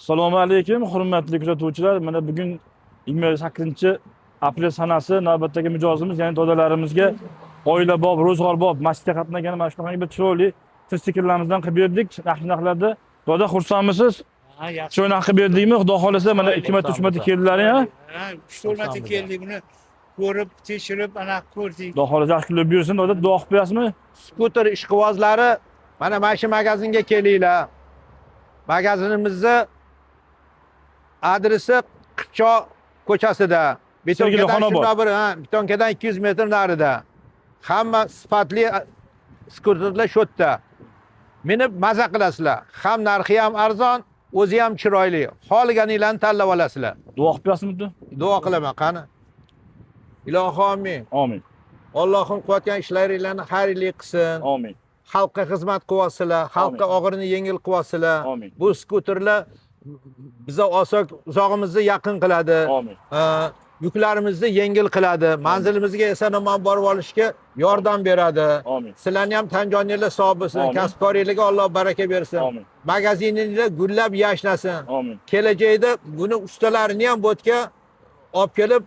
Assalomu alaykum, hurmatli kuzatuvchilar. Mana bugun 28-aprel sanasi navbatdagi mijozimiz, ya'ni dodalarimizga oilabop, ro'zg'orbob masjidga qatnagan mana shunaqangi bir chiroyli stikerlarimizdan qilib berdik. Narxlarda doda xursandmisiz? Ha, yaxshi. Shu narxi berdikmi? Xudo xolasa mana 2 marta 3 marta keldilar ha. Ha, 3-4 marta keldik, buni ko'rib, tekshirib, ana ko'rdik. Xudo xolasa yaxshi qilib buyursin. Doda duo qilib qo'yasizmi? Skuter ishqibozlari mana shu magazinga kelinglar. Magazinimizni adresi Qirchoq ko'chasida. Betonkadan shunday bir, betonkadan 200 metr narida. Hamma sifatli skuterlar shu yerda. Meni maza qilasizlar. Ham narxi ham arzon, o'zi ham chiroyli. Xohlaganinglarni tanlab olasizlar. Duo qilib qo'yasizmi? Duo qilaman, qani. Ilohim amin. Amin. Allohim qilayotgan ishlaringlarni xayrli qilsin. Amin. Xalqqa xizmat qilyapsizlar, xalqqa og'irini yengil qilyapsizlar. Amin. Bu skuterlar biza uzoqimizni yaqin qiladi. Amin. Yuklarimizni yengil qiladi. Manzilimizga eson-omon borib olishga yordam beradi. Amin. Sizlarni ham tan joninglar sog' bo'lsin. Amin. Kasbkorliklarga Alloh baraka bersin. Amin. Magazininglar gullab yashnasin. Amin. Kelajakda buni ustalarini ham bu yerga olib kelib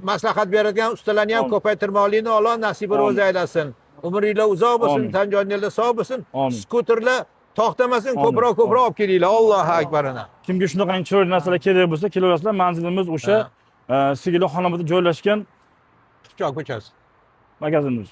maslahat beradigan ustalarni ham Amin. ko'paytirmoqlikni Alloh nasibini Amin. o'zi aylasin. Umringlar uzoq bo'lsin, Amin. tan joninglar sog' bo'lsin. Amin. Skuterlar to'xtamasin, Amin. ko'proq olib kelinglar. Allohu akbarina. Kimga shunaqa chiroyli narsalar kerak bo'lsa, kelaverasizlar. Manzilimiz o'sha Sigirli xonamizda joylashgan Qirchoq ko'chasi. magazinimiz.